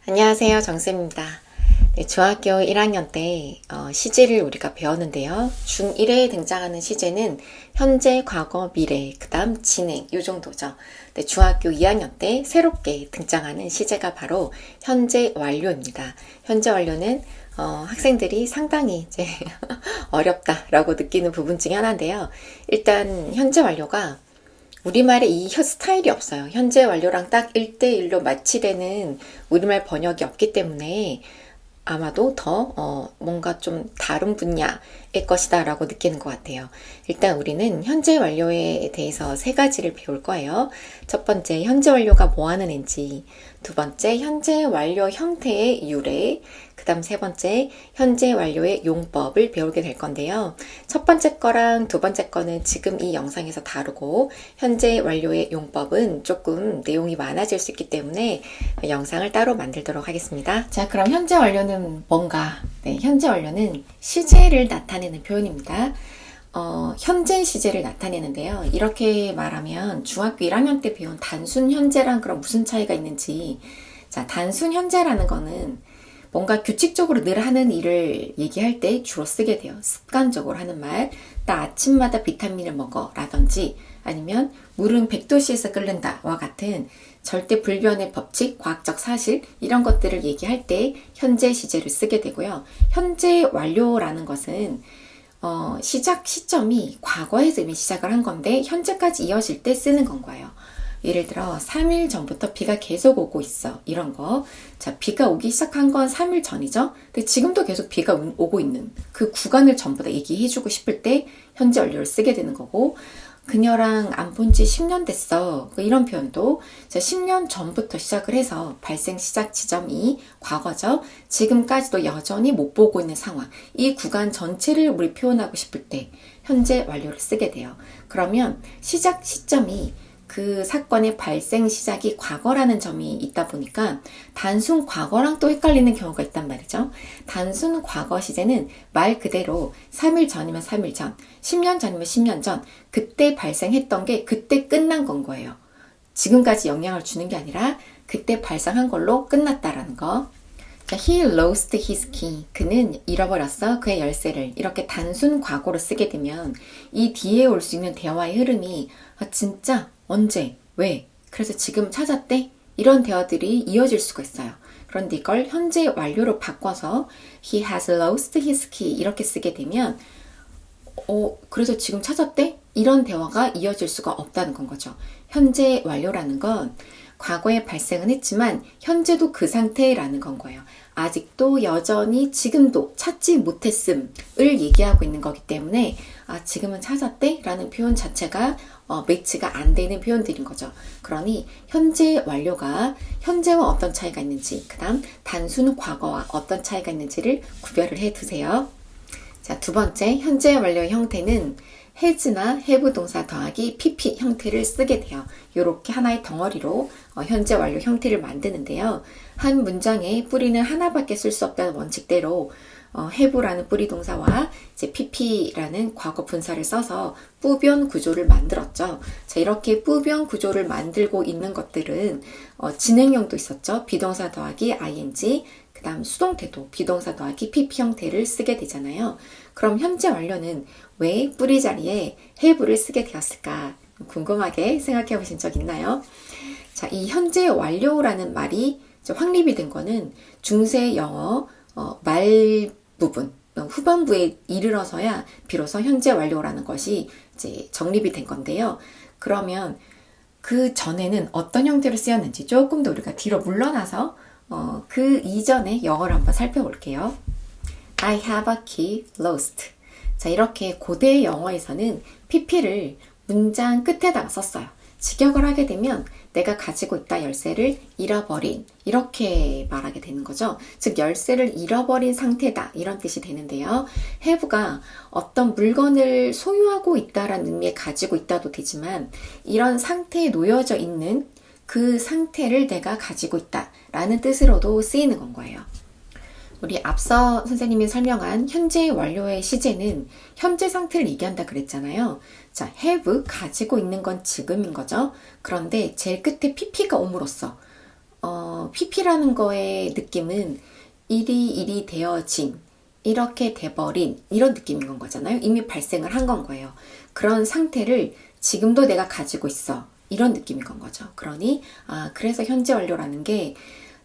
안녕하세요. 정쌤입니다. 네, 중학교 1학년 때 시제를 우리가 배웠는데요. 중1에 등장하는 시제는 현재, 과거, 미래, 그 다음 진행 이 정도죠. 네, 중학교 2학년 때 새롭게 등장하는 시제가 바로 현재 완료입니다. 현재 완료는 학생들이 상당히 이제 어렵다라고 느끼는 부분 중에 하나인데요. 일단 현재 완료가 우리말에 이 스타일이 없어요. 현재 완료랑 딱 1대1로 마치되는 우리말 번역이 없기 때문에 아마도 더 뭔가 좀 다른 분야의 것이다 라고 느끼는 것 같아요. 일단 우리는 현재 완료에 대해서 세 가지를 배울 거예요. 첫 번째, 현재 완료가 뭐 하는 앤지. 두 번째, 현재 완료 형태의 유래. 그 다음 세 번째, 현재 완료의 용법을 배우게 될 건데요. 첫 번째 거랑 두 번째 거는 지금 이 영상에서 다루고, 현재 완료의 용법은 조금 내용이 많아질 수 있기 때문에 영상을 따로 만들도록 하겠습니다. 자, 그럼 현재 완료는 뭔가? 네, 현재 완료는 시제를 나타내는 표현입니다. 현재 시제를 나타내는데요. 이렇게 말하면 중학교 1학년 때 배운 단순 현재랑 그럼 무슨 차이가 있는지. 자, 단순 현재라는 거는 뭔가 규칙적으로 늘 하는 일을 얘기할 때 주로 쓰게 돼요. 습관적으로 하는 말. 나 아침마다 비타민을 먹어 라든지 아니면 물은 100도씨에서 끓는다와 같은 절대 불변의 법칙, 과학적 사실 이런 것들을 얘기할 때 현재 시제를 쓰게 되고요. 현재 완료라는 것은 시작 시점이 과거에서 이미 시작을 한 건데 현재까지 이어질 때 쓰는 건 거예요. 예를 들어 3일 전부터 비가 계속 오고 있어. 이런 거. 자, 비가 오기 시작한 건 3일 전이죠. 근데 지금도 계속 비가 오고 있는 그 구간을 전부 다 얘기해주고 싶을 때 현재 완료를 쓰게 되는 거고, 그녀랑 안 본 지 10년 됐어. 이런 표현도 10년 전부터 시작을 해서 발생 시작 지점이 과거죠. 지금까지도 여전히 못 보고 있는 상황. 이 구간 전체를 우리 표현하고 싶을 때 현재 완료를 쓰게 돼요. 그러면 시작 시점이 그 사건의 발생 시작이 과거라는 점이 있다 보니까 단순 과거랑 또 헷갈리는 경우가 있단 말이죠. 단순 과거 시제는 말 그대로 3일 전이면 3일 전, 10년 전이면 10년 전, 그때 발생했던 게 그때 끝난 건 거예요. 지금까지 영향을 주는 게 아니라 그때 발생한 걸로 끝났다라는 거. 자, he lost his key. 그는 잃어버렸어. 그의 열쇠를. 이렇게 단순 과거로 쓰게 되면 이 뒤에 올 수 있는 대화의 흐름이 진짜? 언제? 왜? 그래서 지금 찾았대? 이런 대화들이 이어질 수가 있어요. 그런데 이걸 현재 완료로 바꿔서 he has lost his key 이렇게 쓰게 되면 그래서 지금 찾았대? 이런 대화가 이어질 수가 없다는 건 거죠. 현재 완료라는 건 과거에 발생은 했지만 현재도 그 상태라는 건 거예요. 아직도 여전히 지금도 찾지 못했음을 얘기하고 있는 거기 때문에 지금은 찾았대? 라는 표현 자체가 매치가 안 되는 표현들인 거죠. 그러니 현재 완료가 현재와 어떤 차이가 있는지, 그 다음 단순 과거와 어떤 차이가 있는지를 구별을 해 두세요. 자, 두 번째, 현재 완료의 형태는 has나 have 동사 더하기 pp 형태를 쓰게 돼요. 이렇게 하나의 덩어리로 현재 완료 형태를 만드는데요. 한 문장에 뿌리는 하나밖에 쓸 수 없다는 원칙대로 have라는 뿌리 동사와 이제 pp라는 과거 분사를 써서 부변 구조를 만들었죠. 자, 이렇게 부변 구조를 만들고 있는 것들은 진행형도 있었죠. 비동사 더하기 ing, 그 다음 수동태도 비동사 더하기 pp 형태를 쓰게 되잖아요. 그럼 현재 완료는 왜 뿌리 자리에 have를 쓰게 되었을까? 궁금하게 생각해 보신 적 있나요? 자, 이 현재 완료라는 말이 확립이 된 거는 중세 영어 말 부분, 후반부에 이르러서야 비로소 현재 완료라는 것이 이제 정립이 된 건데요. 그러면 그 전에는 어떤 형태로 쓰였는지 조금 더 우리가 뒤로 물러나서 그 이전의 영어를 한번 살펴볼게요. I have a key lost. 자, 이렇게 고대 영어에서는 pp를 문장 끝에다가 썼어요. 직역을 하게 되면 내가 가지고 있다 열쇠를 잃어버린 이렇게 말하게 되는 거죠. 즉 열쇠를 잃어버린 상태다 이런 뜻이 되는데요. have가 어떤 물건을 소유하고 있다라는 의미에 가지고 있다도 되지만 이런 상태에 놓여져 있는 그 상태를 내가 가지고 있다라는 뜻으로도 쓰이는 건 거예요. 우리 앞서 선생님이 설명한 현재 완료의 시제는 현재 상태를 얘기한다 그랬잖아요. 자, have 가지고 있는 건 지금인 거죠. 그런데 제일 끝에 pp가 옴으로써 PP라는 거의 느낌은 일이 되어진, 이렇게 돼버린 이런 느낌인 건 거잖아요. 이미 발생을 한 건 거예요. 그런 상태를 지금도 내가 가지고 있어. 이런 느낌인 건 거죠. 그러니 그래서 현재 완료라는 게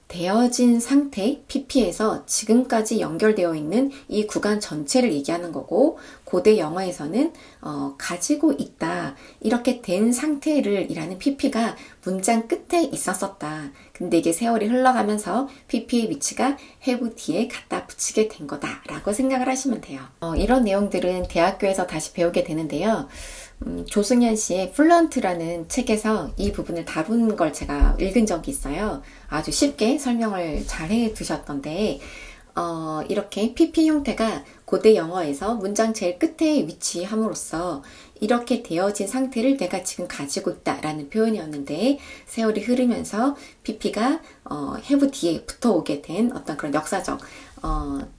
되어진 상태, PP에서 지금까지 연결되어 있는 이 구간 전체를 얘기하는 거고, 고대 영어에서는 가지고 있다, 이렇게 된 상태를 이라는 PP가 문장 끝에 있었었다. 근데 이게 세월이 흘러가면서 PP의 위치가 have 뒤에 갖다 붙이게 된 거다라고 생각을 하시면 돼요. 이런 내용들은 대학교에서 다시 배우게 되는데요. 조승연 씨의 플루언트라는 책에서 이 부분을 다룬 걸 제가 읽은 적이 있어요. 아주 쉽게 설명을 잘 해두셨던데, 이렇게 PP 형태가 고대 영어에서 문장 제일 끝에 위치함으로써 이렇게 되어진 상태를 내가 지금 가지고 있다라는 표현이었는데, 세월이 흐르면서 PP가 have 뒤에 붙어오게 된 어떤 그런 역사적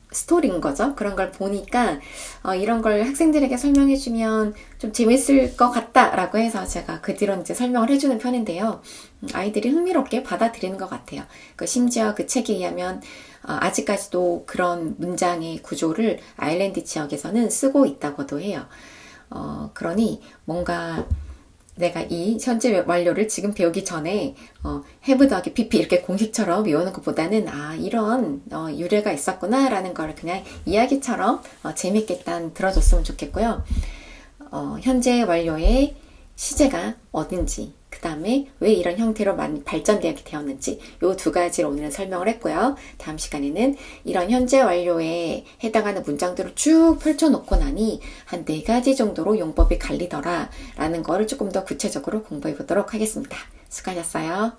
스토리인 거죠. 그런 걸 보니까 이런 걸 학생들에게 설명해주면 좀 재밌을 것 같다라고 해서 제가 그 뒤로 이제 설명을 해주는 편인데요. 아이들이 흥미롭게 받아들이는 것 같아요. 심지어 그 책에 의하면 아직까지도 그런 문장의 구조를 아일랜드 지역에서는 쓰고 있다고도 해요. 그러니 뭔가 내가 이 현재 완료를 지금 배우기 전에 have 더하기 pp 이렇게 공식처럼 외우는 것보다는 이런 유래가 있었구나 라는 걸 그냥 이야기처럼 재밌게 일단 들어줬으면 좋겠고요. 현재 완료의 시제가 어딘지, 그 다음에 왜 이런 형태로 많이 발전되게 되었는지, 이 두 가지를 오늘은 설명을 했고요. 다음 시간에는 이런 현재 완료에 해당하는 문장들을 쭉 펼쳐놓고 나니 한 4가지 정도로 용법이 갈리더라 라는 거를 조금 더 구체적으로 공부해 보도록 하겠습니다. 수고하셨어요.